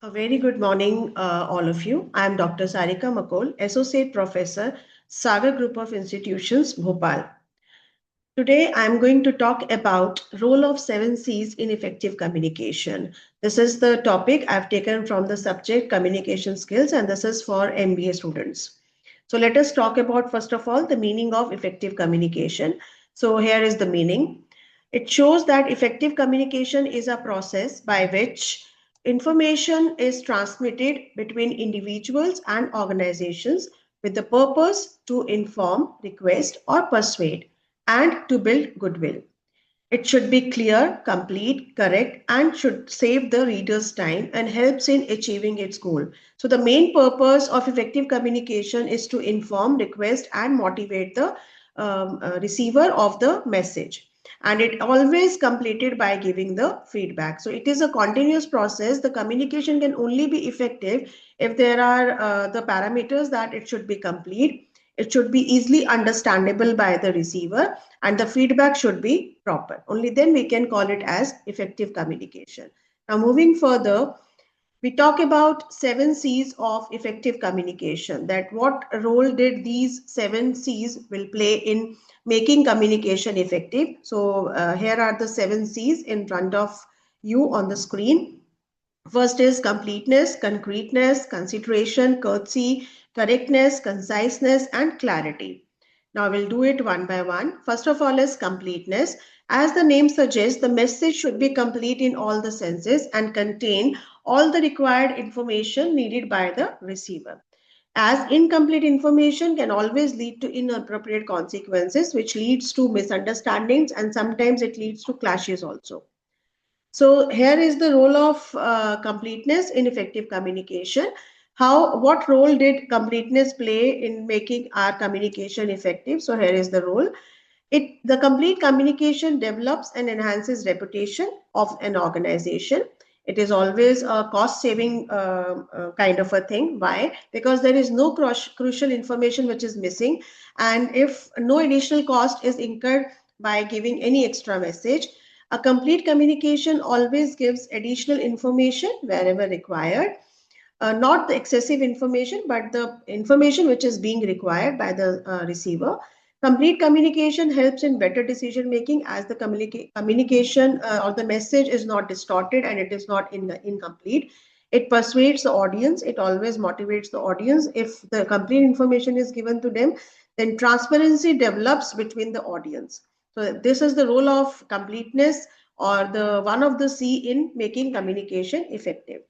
A very good morning, all of you. I am Dr. Sarika Makol, Associate Professor, Sagar Group of Institutions, Bhopal. Today, I am going to talk about role of 7 C's in effective communication. This is the topic I've taken from the subject communication skills, and this is for MBA students. So let us talk about, first of all, the meaning of effective communication. So here is the meaning. It shows that effective communication is a process by which information is transmitted between individuals and organizations with the purpose to inform, request, or persuade and to build goodwill. It should be clear, complete, correct, and should save the reader's time and helps in achieving its goal. So, the main purpose of effective communication is to inform, request, and motivate the receiver of the message. And it always completed by giving the feedback. So, it is a continuous process. The communication can only be effective if there are the parameters that it should be complete. It should be easily understandable by the receiver and the feedback should be proper. Only then we can call it as effective communication. Now, moving further, we talk about 7 C's of effective communication. That what role did these 7 C's will play in making communication effective. So, here are the 7 C's in front of you on the screen. First is completeness, concreteness, consideration, courtesy, correctness, conciseness, and clarity. Now we'll do it one by one. First of all is completeness. As the name suggests, the message should be complete in all the senses and contain all the required information needed by the receiver. As incomplete information can always lead to inappropriate consequences, which leads to misunderstandings and sometimes it leads to clashes also. So here is the role of completeness in effective communication. What role did completeness play in making our communication effective? So here is the role. The complete communication develops and enhances reputation of an organization. It is always a cost saving kind of a thing. Why? Because there is no crucial information which is missing. And if no additional cost is incurred by giving any extra message, a complete communication always gives additional information wherever required. Not the excessive information, but the information which is being required by the receiver. Complete communication helps in better decision making as the communication or the message is not distorted and it is not incomplete. It persuades the audience. It always motivates the audience. If the complete information is given to them, then transparency develops between the audience. So this is the role of completeness or the one of the C in making communication effective.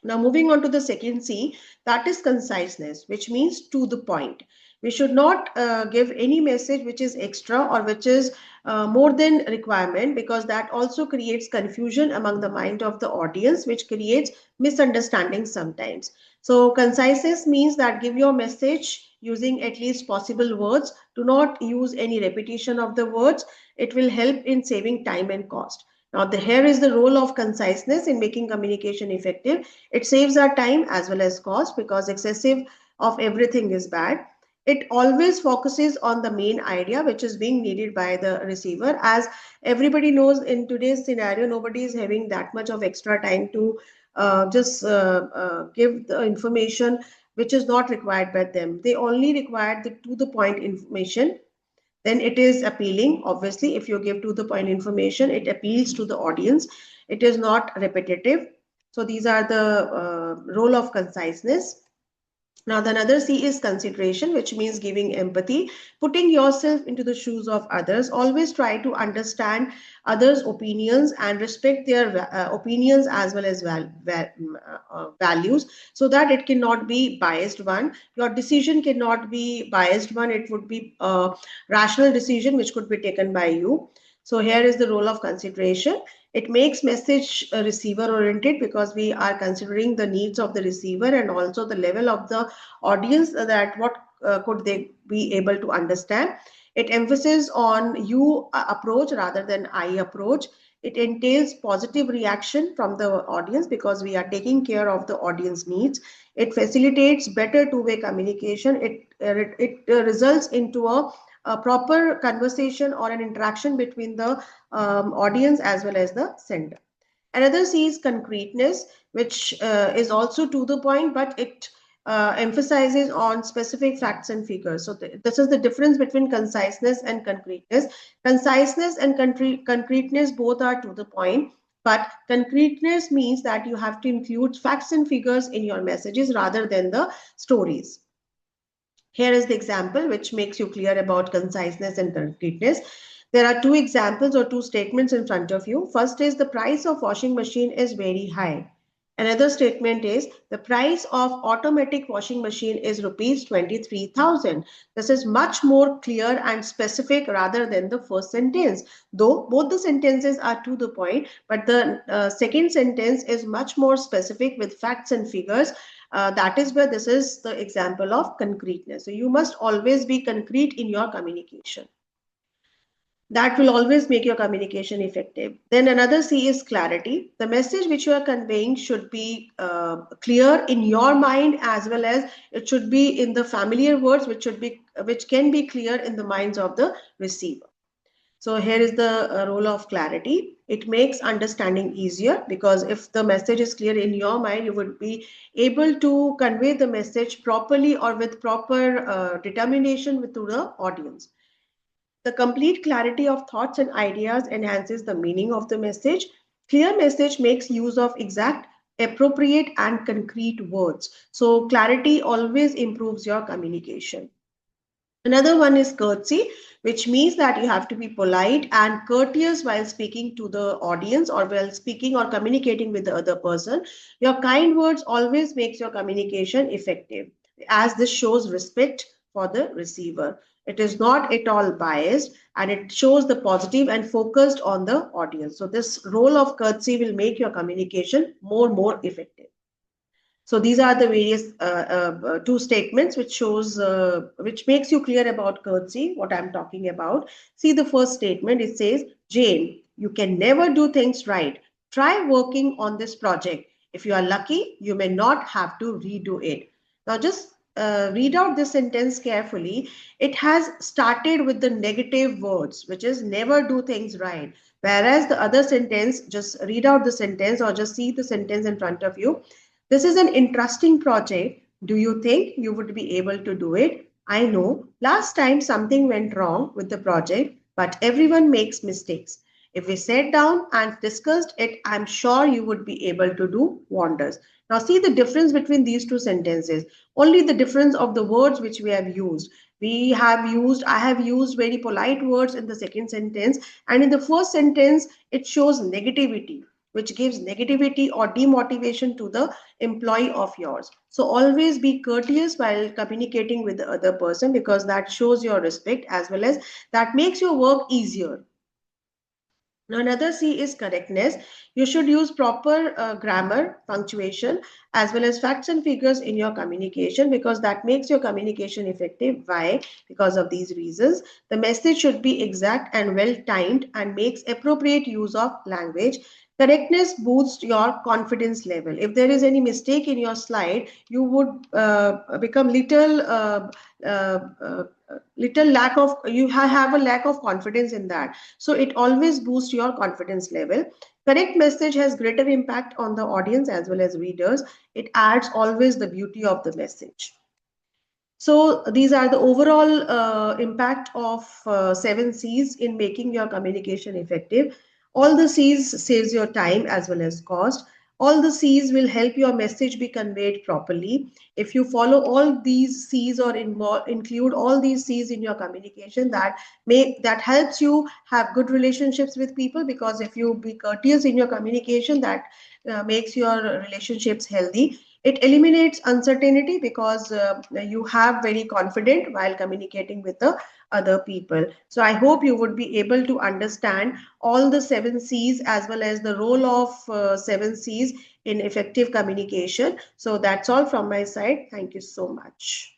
Now, moving on to the second C, that is conciseness, which means to the point. We should not give any message which is extra or which is more than requirement, because that also creates confusion among the mind of the audience, which creates misunderstandings sometimes. So, conciseness means that give your message using at least possible words. Do not use any repetition of the words. It will help in saving time and cost. Now, here is the role of conciseness in making communication effective. It saves our time as well as cost, because excessive of everything is bad. It always focuses on the main idea which is being needed by the receiver. As everybody knows, in today's scenario, nobody is having that much of extra time to just give the information which is not required by them. They only require the to the point information. Then it is appealing. Obviously, if you give to the point information, it appeals to the audience. It is not repetitive. So these are the role of conciseness. Now, the another C is consideration, which means giving empathy, putting yourself into the shoes of others. Always try to understand others' opinions and respect their opinions as well as values, so that it cannot be biased one. Your decision cannot be biased one. It would be a rational decision which could be taken by you. So here is the role of consideration. It makes message receiver oriented, because we are considering the needs of the receiver and also the level of the audience, that what could they be able to understand. It emphasizes on you approach rather than I approach. It entails positive reaction from the audience, because we are taking care of the audience needs. It facilitates better two-way communication. It results into a proper conversation or an interaction between the audience as well as the sender. Another C is concreteness, which is also to the point, but it emphasizes on specific facts and figures. So this is the difference between conciseness and concreteness. Conciseness and concreteness both are to the point, but concreteness means that you have to include facts and figures in your messages rather than the stories. Here is the example which makes you clear about conciseness and concreteness. There are two examples or two statements in front of you. First is the price of washing machine is very high. Another statement is the price of automatic washing machine is rupees 23,000. This is much more clear and specific rather than the first sentence. Though both the sentences are to the point, but the second sentence is much more specific with facts and figures. That is where this is the example of concreteness. So you must always be concrete in your communication. That will always make your communication effective. Then another C is clarity. The message which you are conveying should be clear in your mind, as well as it should be in the familiar words which can be clear in the minds of the receiver. So here is the role of clarity. It makes understanding easier, because if the message is clear in your mind, you would be able to convey the message properly or with proper determination to the audience. The complete clarity of thoughts and ideas enhances the meaning of the message. Clear message makes use of exact, appropriate, and concrete words. So clarity always improves your communication. Another one is courtesy, which means that you have to be polite and courteous while speaking to the audience, or while speaking or communicating with the other person. Your kind words always makes your communication effective, as this shows respect for the receiver. It is not at all biased, and it shows the positive and focused on the audience. So this role of courtesy will make your communication more effective. So these are the various two statements which makes you clear about courtesy, what I'm talking about. See the first statement. It says, Jane, you can never do things right. Try working on this project. If you are lucky, you may not have to redo it. Now just read out this sentence carefully. It has started with the negative words, which is never do things right. Whereas the other sentence, just read out the sentence or just see the sentence in front of you. This is an interesting project. Do you think you would be able to do it? I know last time something went wrong with the project, but everyone makes mistakes. If we sat down and discussed it, I'm sure you would be able to do wonders. Now see the difference between these two sentences. Only the difference of the words which we have used. I have used very polite words in the second sentence, and in the first sentence, it shows negativity, which gives negativity or demotivation to the employee of yours. So always be courteous while communicating with the other person, because that shows your respect, as well as that makes your work easier. Now, another C is correctness. You should use proper grammar, punctuation, as well as facts and figures in your communication, because that makes your communication effective. Why? Because of these reasons. The message should be exact and well timed and makes appropriate use of language. Correctness boosts your confidence level. If there is any mistake in your slide, you would become little lack of, you have a lack of confidence in that. So it always boosts your confidence level. Correct message has greater impact on the audience as well as readers. It adds always the beauty of the message. So these are the overall impact of 7 C's in making your communication effective. All the C's saves your time as well as cost. All the C's will help your message be conveyed properly. If you follow all these C's or include all these C's in your communication, that helps you have good relationships with people, because if you be courteous in your communication, that makes your relationships healthy. It eliminates uncertainty, because you have very confident while communicating with the other people. So I hope you would be able to understand all the 7 C's as well as the role of 7 C's in effective communication. So that's all from my side. Thank you so much.